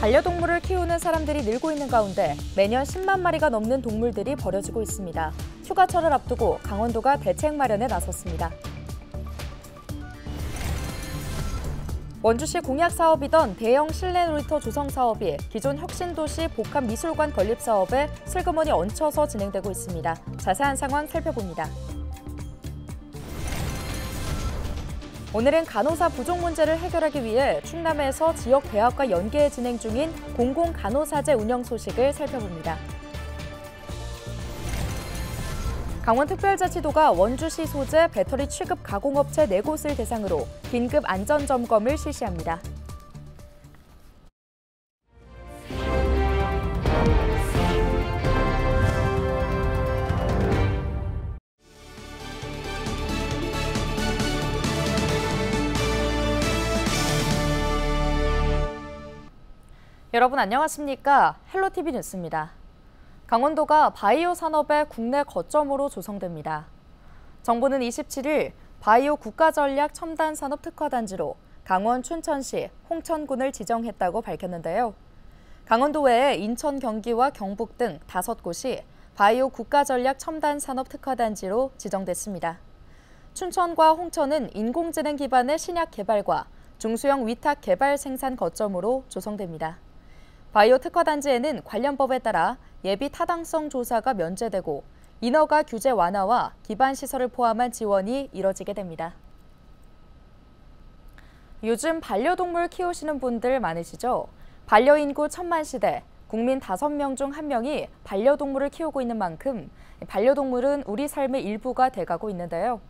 반려동물을 키우는 사람들이 늘고 있는 가운데 매년 10만 마리가 넘는 동물들이 버려지고 있습니다. 휴가철을 앞두고 강원도가 대책 마련에 나섰습니다. 원주시 공약 사업이던 대형 실내 놀이터 조성 사업이 기존 혁신도시 복합미술관 건립 사업에 슬그머니 얹혀서 진행되고 있습니다. 자세한 상황 살펴봅니다. 오늘은 간호사 부족 문제를 해결하기 위해 충남에서 지역 대학과 연계해 진행 중인 공공간호사제 운영 소식을 살펴봅니다. 강원특별자치도가 원주시 소재 배터리 취급 가공업체 4곳을 대상으로 긴급 안전점검을 실시합니다. 여러분 안녕하십니까? 헬로티비 뉴스입니다. 강원도가 바이오 산업의 국내 거점으로 조성됩니다. 정부는 27일 바이오 국가전략 첨단산업특화단지로 강원 춘천시, 홍천군을 지정했다고 밝혔는데요. 강원도 외에 인천, 경기와 경북 등 5곳이 바이오 국가전략 첨단산업특화단지로 지정됐습니다. 춘천과 홍천은 인공지능 기반의 신약 개발과 중수형 위탁 개발 생산 거점으로 조성됩니다. 바이오 특화단지에는 관련 법에 따라 예비 타당성 조사가 면제되고 인허가 규제 완화와 기반 시설을 포함한 지원이 이뤄지게 됩니다. 요즘 반려동물 키우시는 분들 많으시죠? 반려인구 1000만 시대, 국민 5명 중 1명이 반려동물을 키우고 있는 만큼 반려동물은 우리 삶의 일부가 돼가고 있는데요.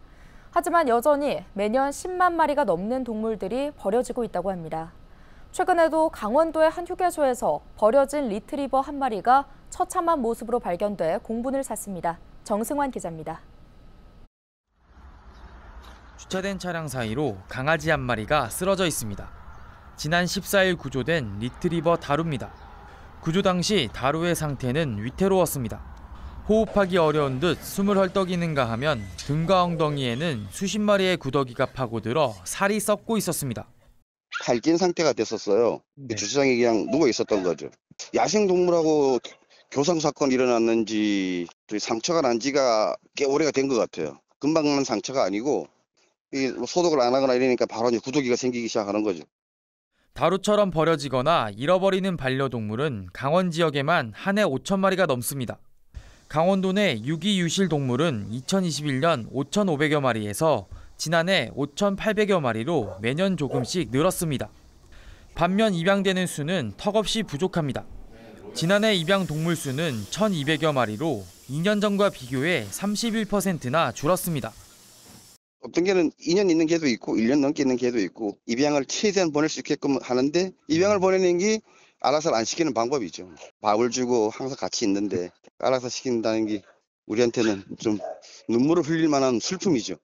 하지만 여전히 매년 10만 마리가 넘는 동물들이 버려지고 있다고 합니다. 최근에도 강원도의 한 휴게소에서 버려진 리트리버 한 마리가 처참한 모습으로 발견돼 공분을 샀습니다. 정승환 기자입니다. 주차된 차량 사이로 강아지 한 마리가 쓰러져 있습니다. 지난 14일 구조된 리트리버 다루입니다. 구조 당시 다루의 상태는 위태로웠습니다. 호흡하기 어려운 듯 숨을 헐떡이는가 하면 등과 엉덩이에는 수십 마리의 구더기가 파고들어 살이 썩고 있었습니다. 탈진 상태가 됐었어요. 네. 주차장에 그냥 누워 있었던 거죠. 야생동물하고 교상 사건이 일어났는지 상처가 난 지가 꽤 오래가 된 것 같아요. 금방 난 상처가 아니고 소독을 안 하거나 이러니까 바로 이제 구더기가 생기기 시작하는 거죠. 다루처럼 버려지거나 잃어버리는 반려동물은 강원 지역에만 한 해 5천 마리가 넘습니다. 강원도 내 유기유실 동물은 2021년 5,500여 마리에서 지난해 5,800여 마리로 매년 조금씩 늘었습니다. 반면 입양되는 수는 턱없이 부족합니다. 지난해 입양 동물 수는 1,200여 마리로 2년 전과 비교해 31%나 줄었습니다. 어떤 개는 2년 있는 개도 있고 1년 넘게 있는 개도 있고 입양을 최대한 보낼 수 있게끔 하는데 입양을 보내는 게 알아서 안 시키는 방법이죠. 밥을 주고 항상 같이 있는데 알아서 시킨다는 게 우리한테는 좀 눈물을 흘릴 만한 슬픔이죠.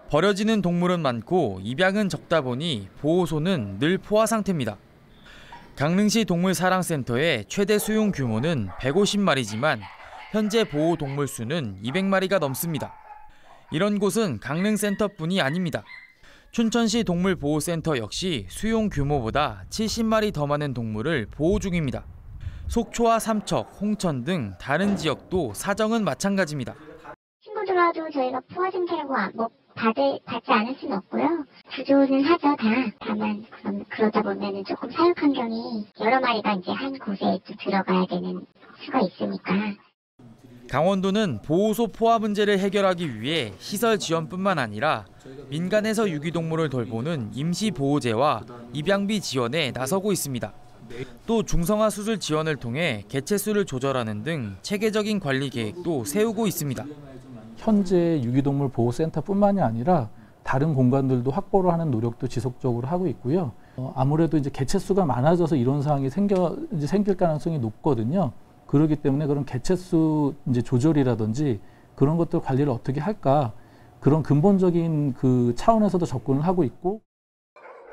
버려지는 동물은 많고 입양은 적다 보니 보호소는 늘 포화 상태입니다. 강릉시 동물사랑센터의 최대 수용 규모는 150마리지만 현재 보호 동물 수는 200마리가 넘습니다. 이런 곳은 강릉센터뿐이 아닙니다. 춘천시 동물보호센터 역시 수용 규모보다 70마리 더 많은 동물을 보호 중입니다. 속초와 삼척, 홍천 등 다른 지역도 사정은 마찬가지입니다. 친구 들어와도 저희가 포화 상태라고 받지 않을 수는 없고요. 구조는 하죠, 다. 다만 그러다 보면은 조금 사육 환경이 여러 마리가 이제 한 곳에 들어가야 되는 수가 있으니까. 강원도는 보호소 포화 문제를 해결하기 위해 시설 지원뿐만 아니라 민간에서 유기동물을 돌보는 임시보호제와 입양비 지원에 나서고 있습니다. 또 중성화 수술 지원을 통해 개체수를 조절하는 등 체계적인 관리 계획도 세우고 있습니다. 현재 유기동물 보호센터뿐만이 아니라 다른 공간들도 확보를 하는 노력도 지속적으로 하고 있고요. 아무래도 이제 개체수가 많아져서 이런 상황이 생길 가능성이 높거든요. 그렇기 때문에 그런 개체수 이제 조절이라든지 그런 것들 관리를 어떻게 할까, 그런 근본적인 그 차원에서도 접근을 하고 있고.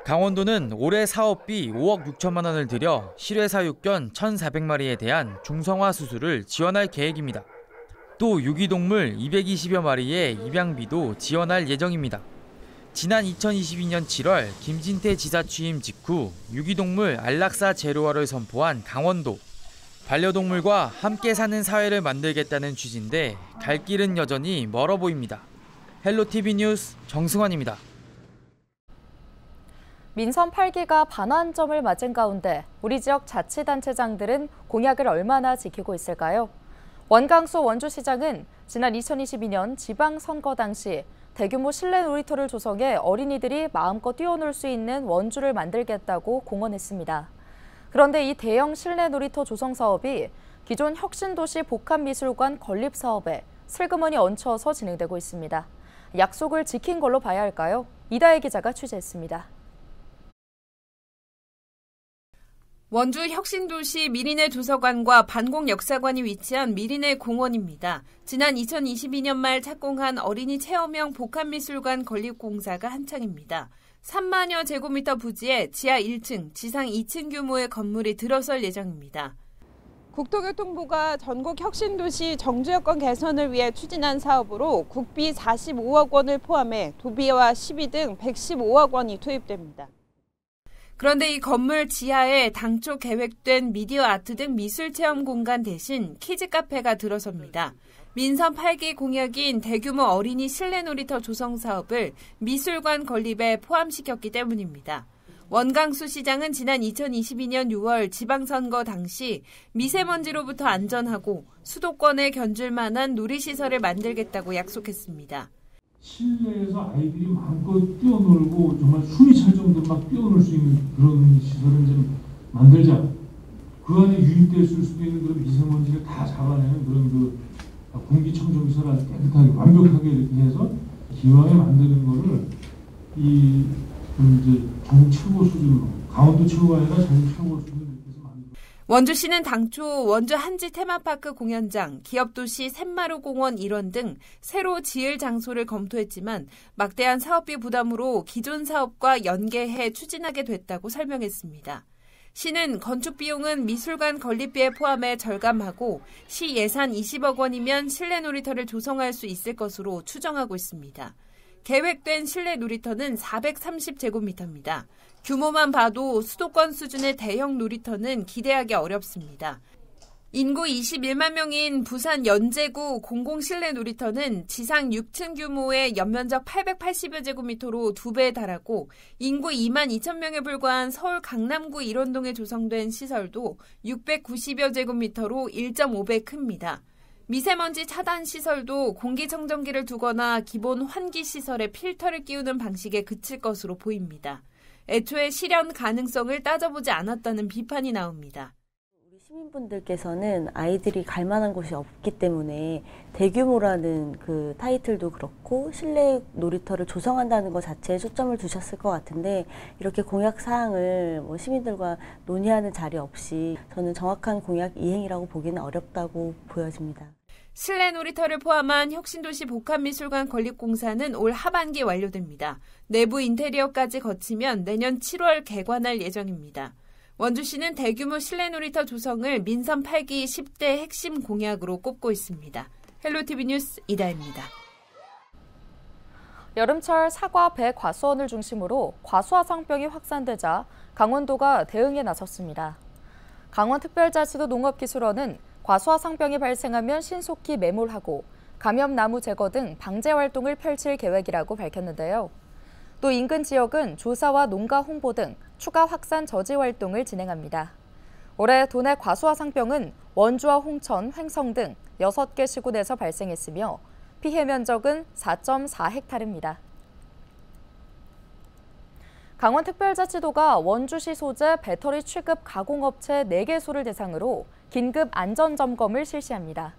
강원도는 올해 사업비 5억 6천만 원을 들여 실외사육견 1,400마리에 대한 중성화 수술을 지원할 계획입니다. 또 유기동물 220여 마리의 입양비도 지원할 예정입니다. 지난 2022년 7월 김진태 지사 취임 직후 유기동물 안락사 제로화를 선포한 강원도. 반려동물과 함께 사는 사회를 만들겠다는 취지인데 갈 길은 여전히 멀어 보입니다. 헬로티비 뉴스 정승환입니다. 민선 8기가 반환점을 맞은 가운데 우리 지역 자치단체장들은 공약을 얼마나 지키고 있을까요? 원강수 원주시장은 지난 2022년 지방선거 당시 대규모 실내 놀이터를 조성해 어린이들이 마음껏 뛰어놀 수 있는 원주를 만들겠다고 공언했습니다. 그런데 이 대형 실내 놀이터 조성 사업이 기존 혁신도시 복합미술관 건립 사업에 슬그머니 얹혀서 진행되고 있습니다. 약속을 지킨 걸로 봐야 할까요? 이다혜 기자가 취재했습니다. 원주 혁신도시 미리네 도서관과 반공역사관이 위치한 미리네 공원입니다. 지난 2022년 말 착공한 어린이 체험형 복합미술관 건립공사가 한창입니다. 3만여 제곱미터 부지에 지하 1층, 지상 2층 규모의 건물이 들어설 예정입니다. 국토교통부가 전국 혁신도시 정주여건 개선을 위해 추진한 사업으로 국비 45억 원을 포함해 도비와 시비 등 115억 원이 투입됩니다. 그런데 이 건물 지하에 당초 계획된 미디어 아트 등 미술 체험 공간 대신 키즈 카페가 들어섭니다. 민선 8기 공약인 대규모 어린이 실내 놀이터 조성 사업을 미술관 건립에 포함시켰기 때문입니다. 원강수 시장은 지난 2022년 6월 지방선거 당시 미세먼지로부터 안전하고 수도권에 견줄 만한 놀이시설을 만들겠다고 약속했습니다. 실내에서 아이들이 마음껏 뛰어놀고 정말 숨이 찰 정도로 막 뛰어놀 수 있는 그런 시설을 좀 만들자. 그 안에 유입됐을 수도 있는 그런 미세먼지를 다 잡아내는 그런 공기청정 시설을 아주 깨끗하게 완벽하게 이렇게 해서 기왕에 만드는 거를 이제 전국 최고 수준으로 강원도 최고가 아니라 전국 최고 수준으로 이렇게 해서 만들고. 원주시는 당초 원주 한지 테마파크 공연장, 기업도시 샘마루 공원 일원 등 새로 지을 장소를 검토했지만 막대한 사업비 부담으로 기존 사업과 연계해 추진하게 됐다고 설명했습니다. 시는 건축 비용은 미술관 건립비에 포함해 절감하고 시 예산 20억 원이면 실내 놀이터를 조성할 수 있을 것으로 추정하고 있습니다. 계획된 실내 놀이터는 430제곱미터입니다. 규모만 봐도 수도권 수준의 대형 놀이터는 기대하기 어렵습니다. 인구 21만 명인 부산 연제구 공공실내 놀이터는 지상 6층 규모의 연면적 880여 제곱미터로 2배에 달하고 인구 2만 2천 명에 불과한 서울 강남구 일원동에 조성된 시설도 690여 제곱미터로 1.5배 큽니다. 미세먼지 차단 시설도 공기청정기를 두거나 기본 환기 시설에 필터를 끼우는 방식에 그칠 것으로 보입니다. 애초에 실현 가능성을 따져보지 않았다는 비판이 나옵니다. 시민분들께서는 아이들이 갈 만한 곳이 없기 때문에 대규모라는 그 타이틀도 그렇고 실내 놀이터를 조성한다는 것 자체에 초점을 두셨을 것 같은데 이렇게 공약 사항을 시민들과 논의하는 자리 없이 저는 정확한 공약 이행이라고 보기는 어렵다고 보여집니다. 실내 놀이터를 포함한 혁신도시 복합미술관 건립공사는 올 하반기 완료됩니다. 내부 인테리어까지 거치면 내년 7월 개관할 예정입니다. 원주시는 대규모 실내 놀이터 조성을 민선 8기 10대 핵심 공약으로 꼽고 있습니다. 헬로티비 뉴스 이다혜입니다. 여름철 사과, 배 과수원을 중심으로 과수화상병이 확산되자 강원도가 대응에 나섰습니다. 강원특별자치도 농업기술원은 과수화상병이 발생하면 신속히 매몰하고 감염나무 제거 등 방제 활동을 펼칠 계획이라고 밝혔는데요. 또 인근 지역은 조사와 농가 홍보 등 추가 확산 저지 활동을 진행합니다. 올해 도내 과수화상병은 원주와 홍천, 횡성 등 6개 시군에서 발생했으며 피해 면적은 4.4헥타르입니다. 강원특별자치도가 원주시 소재 배터리 취급 가공업체 4개소를 대상으로 긴급 안전점검을 실시합니다.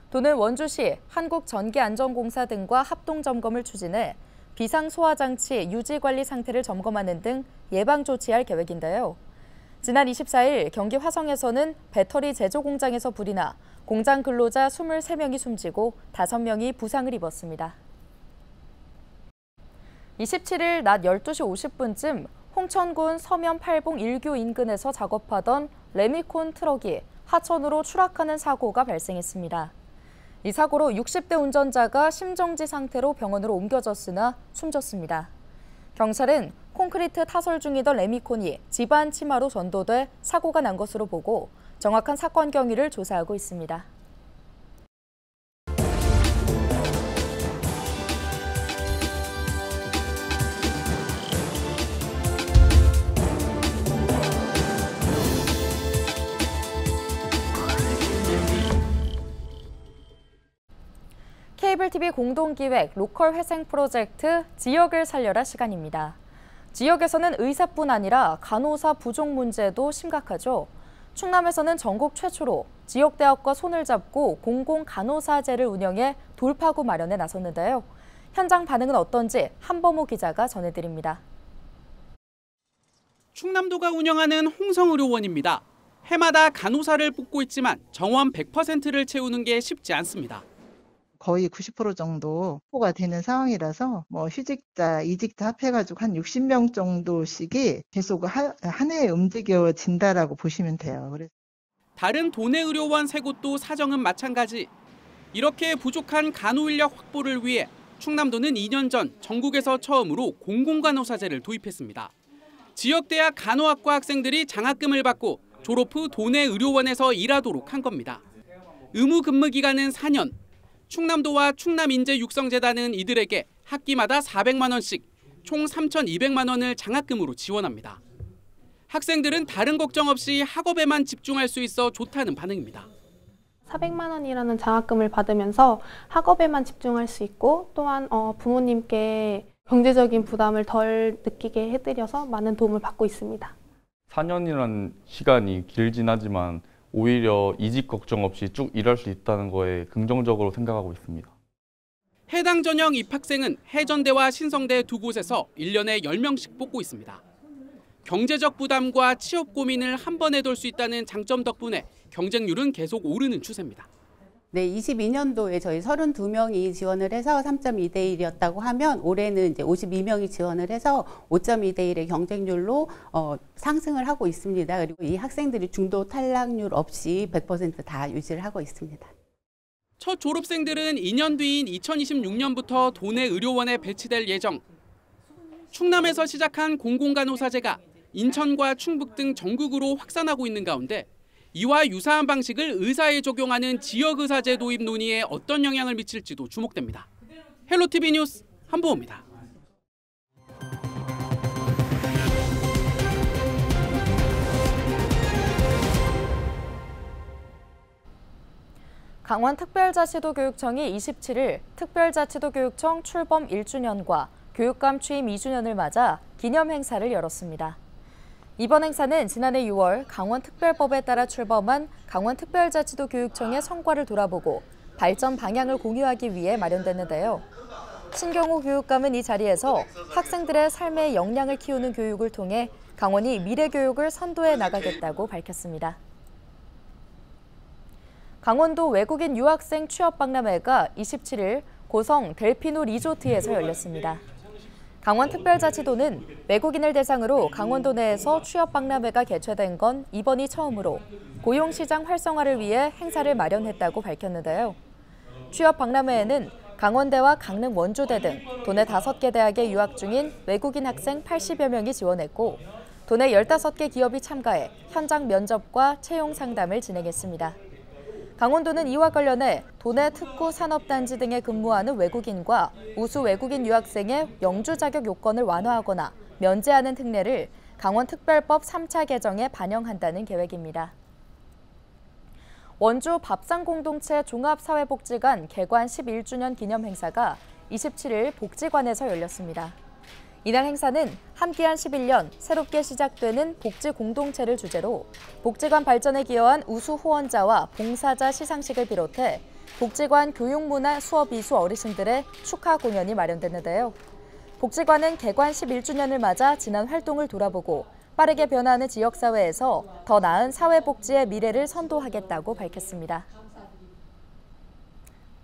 도는 원주시, 한국전기안전공사 등과 합동점검을 추진해 비상소화장치 유지관리 상태를 점검하는 등 예방조치할 계획인데요. 지난 24일 경기 화성에서는 배터리 제조 공장에서 불이 나 공장 근로자 23명이 숨지고 5명이 부상을 입었습니다. 27일 낮 12시 50분쯤 홍천군 서면 8봉 1교 인근에서 작업하던 레미콘 트럭이 하천으로 추락하는 사고가 발생했습니다. 이 사고로 60대 운전자가 심정지 상태로 병원으로 옮겨졌으나 숨졌습니다. 경찰은 콘크리트 타설 중이던 레미콘이 집안 치마로 전도돼 사고가 난 것으로 보고 정확한 사건 경위를 조사하고 있습니다. 케이블 TV 공동기획 로컬 회생 프로젝트 지역을 살려라 시간입니다. 지역에서는 의사뿐 아니라 간호사 부족 문제도 심각하죠. 충남에서는 전국 최초로 지역대학과 손을 잡고 공공간호사제를 운영해 돌파구 마련에 나섰는데요. 현장 반응은 어떤지 한범호 기자가 전해드립니다. 충남도가 운영하는 홍성의료원입니다. 해마다 간호사를 뽑고 있지만 정원 100%를 채우는 게 쉽지 않습니다. 거의 90% 정도 확보가 되는 상황이라서 휴직자, 이직자 합해가지고 한 60명 정도씩이 계속 한 해에 움직여진다라고 보시면 돼요. 다른 도내 의료원 3곳도 사정은 마찬가지. 이렇게 부족한 간호 인력 확보를 위해 충남도는 2년 전 전국에서 처음으로 공공간호사제를 도입했습니다. 지역대학 간호학과 학생들이 장학금을 받고 졸업 후 도내 의료원에서 일하도록 한 겁니다. 의무 근무 기간은 4년. 충남도와 충남인재육성재단은 이들에게 학기마다 400만 원씩 총 3,200만 원을 장학금으로 지원합니다. 학생들은 다른 걱정 없이 학업에만 집중할 수 있어 좋다는 반응입니다. 400만 원이라는 장학금을 받으면서 학업에만 집중할 수 있고 또한 부모님께 경제적인 부담을 덜 느끼게 해드려서 많은 도움을 받고 있습니다. 4년이라는 시간이 길진 하지만 오히려 이직 걱정 없이 쭉 일할 수 있다는 거에 긍정적으로 생각하고 있습니다. 해당 전형 입학생은 해전대와 신성대 두 곳에서 1년에 10명씩 뽑고 있습니다. 경제적 부담과 취업 고민을 한 번에 돌 수 있다는 장점 덕분에 경쟁률은 계속 오르는 추세입니다. 네, 22년도에 저희 32명이 지원을 해서 3.2대 1이었다고 하면 올해는 이제 52명이 지원을 해서 5.2대 1의 경쟁률로 상승을 하고 있습니다. 그리고 이 학생들이 중도 탈락률 없이 100% 다 유지를 하고 있습니다. 첫 졸업생들은 2년 뒤인 2026년부터 도내 의료원에 배치될 예정. 충남에서 시작한 공공간호사제가 인천과 충북 등 전국으로 확산하고 있는 가운데 이와 유사한 방식을 의사에 적용하는 지역의사제 도입 논의에 어떤 영향을 미칠지도 주목됩니다. 헬로티비 뉴스 한보호입니다. 강원특별자치도교육청이 27일 특별자치도교육청 출범 1주년과 교육감 취임 2주년을 맞아 기념행사를 열었습니다. 이번 행사는 지난해 6월 강원특별법에 따라 출범한 강원특별자치도교육청의 성과를 돌아보고 발전 방향을 공유하기 위해 마련됐는데요. 신경호 교육감은 이 자리에서 학생들의 삶의 역량을 키우는 교육을 통해 강원이 미래교육을 선도해 나가겠다고 밝혔습니다. 강원도 외국인 유학생 취업박람회가 27일 고성 델피노 리조트에서 열렸습니다. 강원특별자치도는 외국인을 대상으로 강원도 내에서 취업박람회가 개최된 건 이번이 처음으로 고용시장 활성화를 위해 행사를 마련했다고 밝혔는데요. 취업박람회에는 강원대와 강릉 원주대 등 도내 5개 대학에 유학 중인 외국인 학생 80여 명이 지원했고 도내 15개 기업이 참가해 현장 면접과 채용 상담을 진행했습니다. 강원도는 이와 관련해 도내 특구 산업단지 등에 근무하는 외국인과 우수 외국인 유학생의 영주 자격 요건을 완화하거나 면제하는 특례를 강원특별법 3차 개정에 반영한다는 계획입니다. 원주 밥상공동체 종합사회복지관 개관 11주년 기념행사가 27일 복지관에서 열렸습니다. 이날 행사는 함께한 11년, 새롭게 시작되는 복지공동체를 주제로 복지관 발전에 기여한 우수 후원자와 봉사자 시상식을 비롯해 복지관 교육문화 수업 이수 어르신들의 축하 공연이 마련됐는데요. 복지관은 개관 11주년을 맞아 지난 활동을 돌아보고 빠르게 변화하는 지역사회에서 더 나은 사회복지의 미래를 선도하겠다고 밝혔습니다.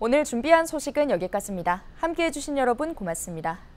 오늘 준비한 소식은 여기까지입니다. 함께해 주신 여러분 고맙습니다.